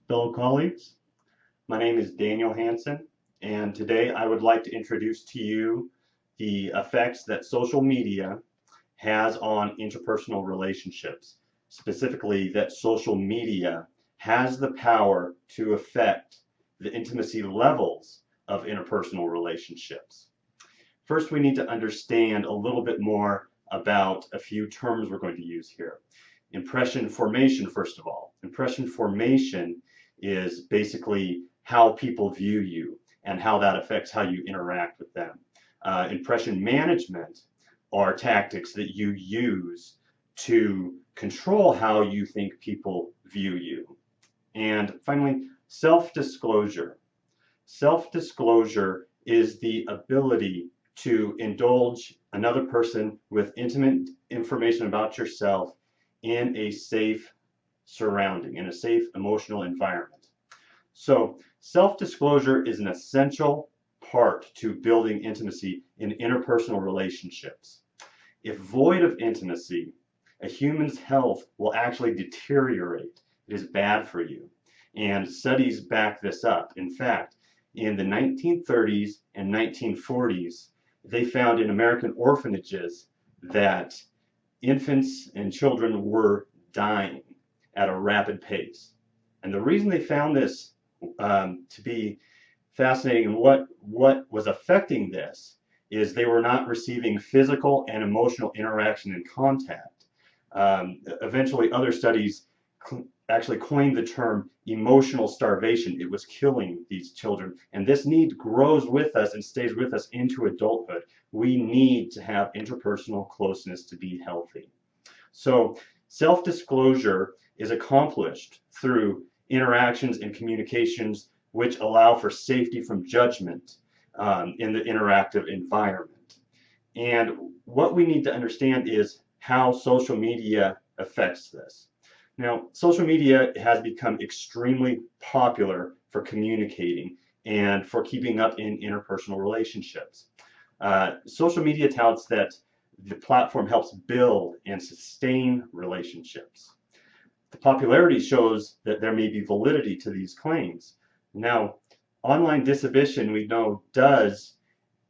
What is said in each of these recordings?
Fellow colleagues, my name is Daniel Hansen, and today I would like to introduce to you the effects that social media has on interpersonal relationships. Specifically, that social media has the power to affect the intimacy levels of interpersonal relationships. First, we need to understand a little bit more about a few terms we're going to use here. Impression formation, first of all. Impression formation is basically how people view you and how that affects how you interact with them. Impression management are tactics that you use to control how you think people view you. And finally, self-disclosure. Self-disclosure is the ability to indulge another person with intimate information about yourself in a safe surrounding, in a safe emotional environment. So self-disclosure is an essential part to building intimacy in interpersonal relationships. If void of intimacy, a human's health will actually deteriorate. It is bad for you. And studies back this up. In fact, in the 1930s and 1940s, they found in American orphanages that infants and children were dying at a rapid pace. And the reason they found this to be fascinating and what was affecting this is they were not receiving physical and emotional interaction and contact. Eventually, other studies actually coined the term emotional starvation. It was killing these children. And this need grows with us and stays with us into adulthood. We need to have interpersonal closeness to be healthy. So self-disclosure is accomplished through interactions and communications which allow for safety from judgment in the interactive environment. And what we need to understand is how social media affects this. Now, social media has become extremely popular for communicating and for keeping up in interpersonal relationships. Social media touts that the platform helps build and sustain relationships. The popularity shows that there may be validity to these claims. Now, online disposition, we know, does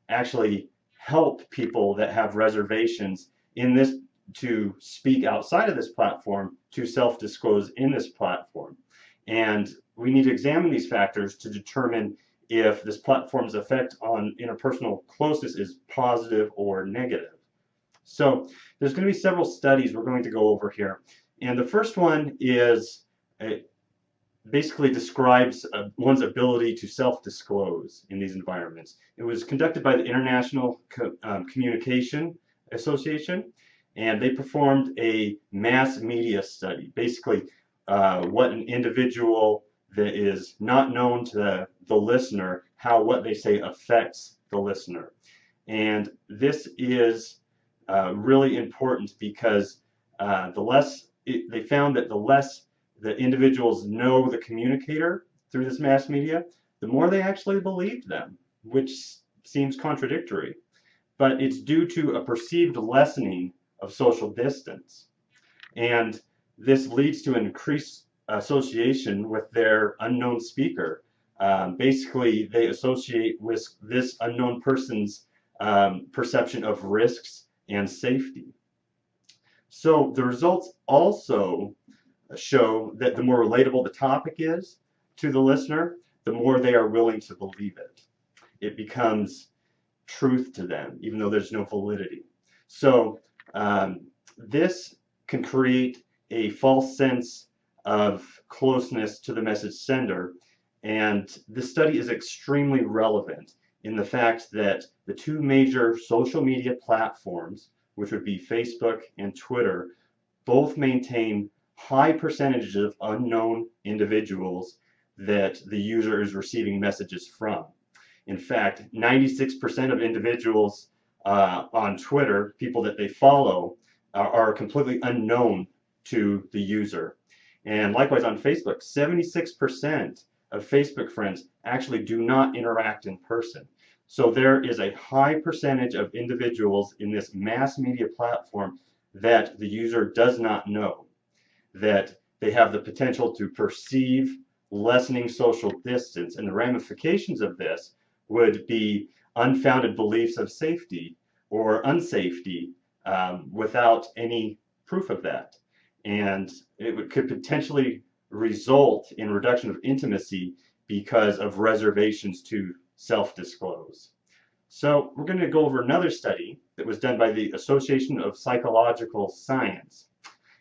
actually help people that have reservations in this to speak outside of this platform, to self-disclose in this platform. And we need to examine these factors to determine if this platform's effect on interpersonal closeness is positive or negative. So there's going to be several studies we're going to go over here. And the first one is basically describes one's ability to self-disclose in these environments. It was conducted by the International Communication Association, and they performed a mass media study. Basically, what an individual that is not known to the listener, how what they say affects the listener. And this is really important because they found that the less the individuals know the communicator through this mass media, the more they actually believe them, which seems contradictory. But it's due to a perceived lessening of social distance. And this leads to an increased association with their unknown speaker. Basically, they associate with this unknown person's perception of risks and safety. So the results also show that the more relatable the topic is to the listener, the more they are willing to believe it. It becomes truth to them, even though there's no validity. So this can create a false sense of closeness to the message sender, and this study is extremely relevant in the fact that the two major social media platforms, which would be Facebook and Twitter, both maintain high percentages of unknown individuals that the user is receiving messages from. In fact, 96% of individuals on Twitter, people that they follow, are completely unknown to the user. And likewise on Facebook, 76% of Facebook friends actually do not interact in person. So there is a high percentage of individuals in this mass media platform that the user does not know, that they have the potential to perceive lessening social distance, and the ramifications of this would be unfounded beliefs of safety or unsafety without any proof of that. And could potentially result in reduction of intimacy because of reservations to self-disclose. So we're going to go over another study that was done by the Association of Psychological Science,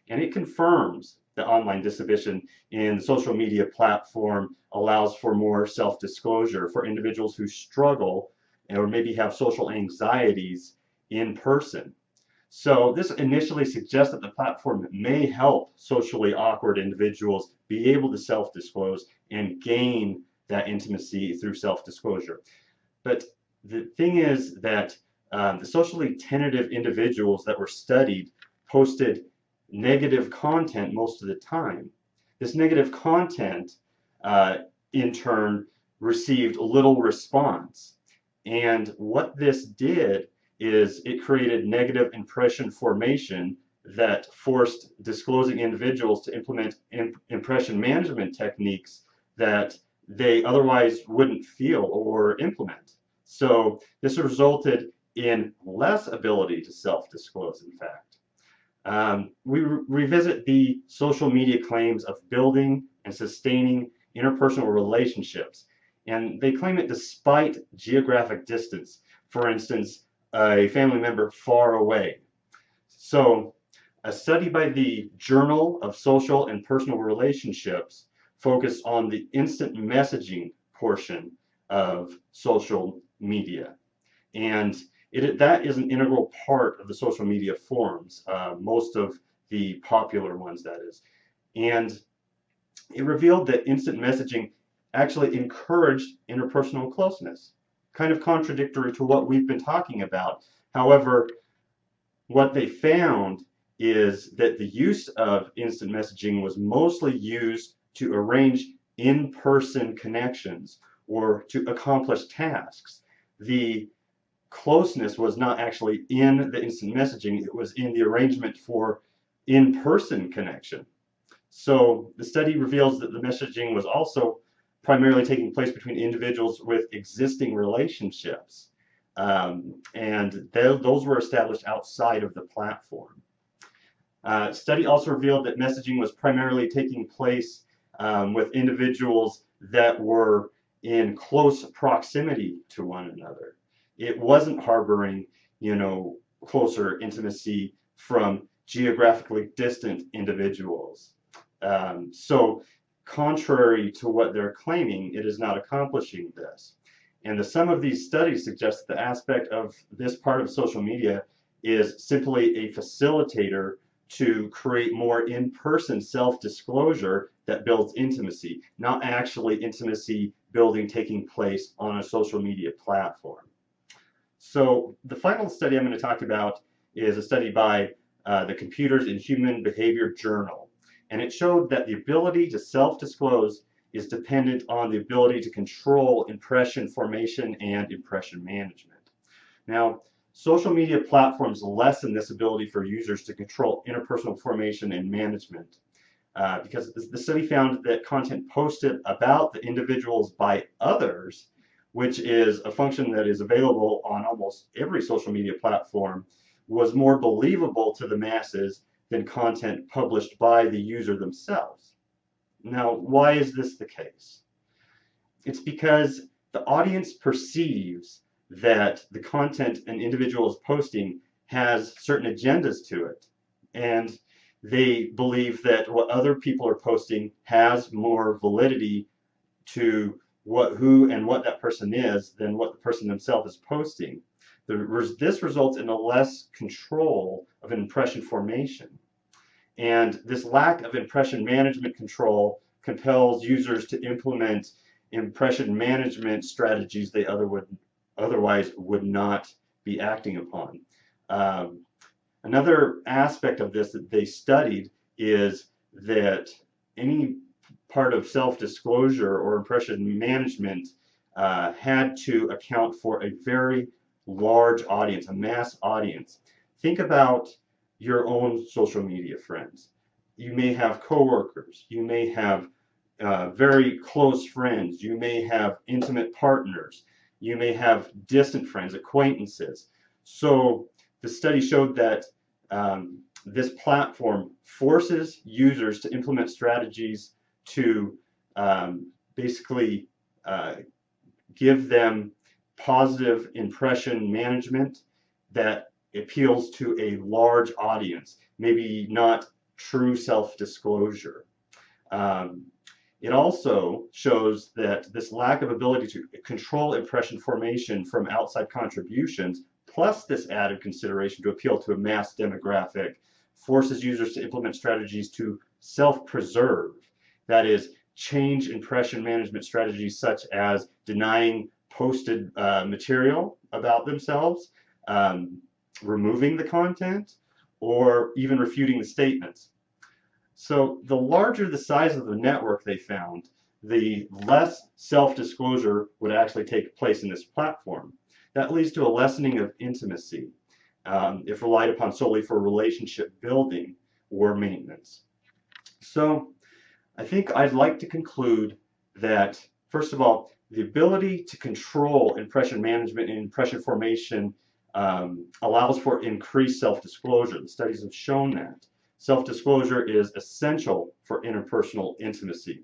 and it confirms that online disinhibition in the social media platform allows for more self-disclosure for individuals who struggle or maybe have social anxieties in person. So this initially suggests that the platform may help socially awkward individuals be able to self-disclose and gain that intimacy through self-disclosure. But the thing is that the socially tentative individuals that were studied posted negative content most of the time. This negative content, in turn, received little response. And what this did is it created negative impression formation that forced disclosing individuals to implement impression management techniques that they otherwise wouldn't feel or implement. So this resulted in less ability to self-disclose, in fact. We revisit the social media claims of building and sustaining interpersonal relationships, and they claim it despite geographic distance. For instance, a family member far away. So a study by the Journal of Social and Personal Relationships focused on the instant messaging portion of social media. And that is an integral part of the social media forums, most of the popular ones, that is. And it revealed that instant messaging actually encouraged interpersonal closeness, kind of contradictory to what we've been talking about. However, what they found is that the use of instant messaging was mostly used to arrange in-person connections or to accomplish tasks. The closeness was not actually in the instant messaging, it was in the arrangement for in-person connection. So the study reveals that the messaging was also primarily taking place between individuals with existing relationships, and those were established outside of the platform. Study also revealed that messaging was primarily taking place with individuals that were in close proximity to one another. It wasn't harboring, closer intimacy from geographically distant individuals. So contrary to what they're claiming, it is not accomplishing this. And the sum of these studies suggests that the aspect of this part of social media is simply a facilitator to create more in-person self-disclosure that builds intimacy, not actually intimacy building taking place on a social media platform. So the final study I'm going to talk about is a study by the Computers in Human Behavior Journal. And it showed that the ability to self-disclose is dependent on the ability to control impression formation and impression management. Now, social media platforms lessen this ability for users to control interpersonal formation and management because the study found that content posted about the individuals by others, which is a function that is available on almost every social media platform, was more believable to the masses than content published by the user themselves. Now, why is this the case? It's because the audience perceives that the content an individual is posting has certain agendas to it, and they believe that what other people are posting has more validity to who and what that person is than what the person themselves is posting. This results in a less control of impression formation. And this lack of impression management control compels users to implement impression management strategies they otherwise would not be acting upon. Another aspect of this that they studied is that any part of self-disclosure or impression management had to account for a very large audience, a mass audience. Think about your own social media friends. You may have coworkers, you may have very close friends. You may have intimate partners. You may have distant friends, acquaintances. So the study showed that this platform forces users to implement strategies to basically give them positive impression management that appeals to a large audience, maybe not true self-disclosure. It also shows that this lack of ability to control impression formation from outside contributions, plus this added consideration to appeal to a mass demographic, forces users to implement strategies to self-preserve. That is, change impression management strategies such as denying posted material about themselves, removing the content, or even refuting the statements. So the larger the size of the network, they found, the less self-disclosure would actually take place in this platform. That leads to a lessening of intimacy if relied upon solely for relationship building or maintenance. So I think I'd like to conclude that, first of all, the ability to control impression management and impression formation allows for increased self-disclosure. The studies have shown that. Self-disclosure is essential for interpersonal intimacy.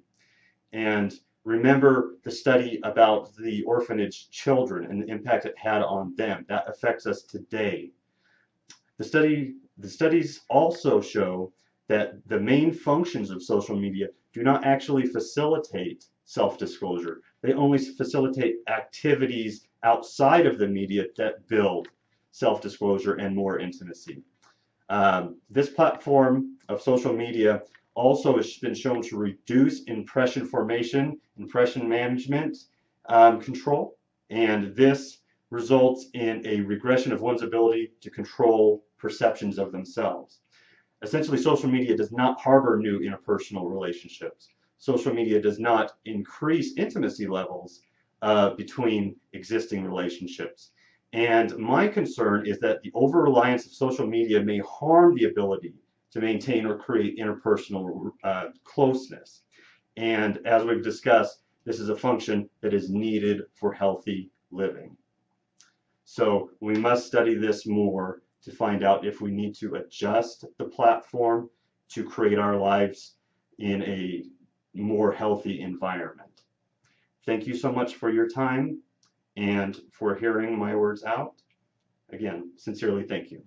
And remember the study about the orphanage children and the impact it had on them. That affects us today. The studies also show that the main functions of social media do not actually facilitate self-disclosure. They only facilitate activities outside of the media that build self-disclosure and more intimacy. This platform of social media also has been shown to reduce impression formation, impression management control, and this results in a regression of one's ability to control perceptions of themselves. Essentially, social media does not harbor new interpersonal relationships. Social media does not increase intimacy levels between existing relationships. And my concern is that the over-reliance of social media may harm the ability to maintain or create interpersonal closeness. And as we've discussed, this is a function that is needed for healthy living. So we must study this more to find out if we need to adjust the platform to create our lives in a more healthy environment. Thank you so much for your time and for hearing my words out. Again, sincerely, thank you.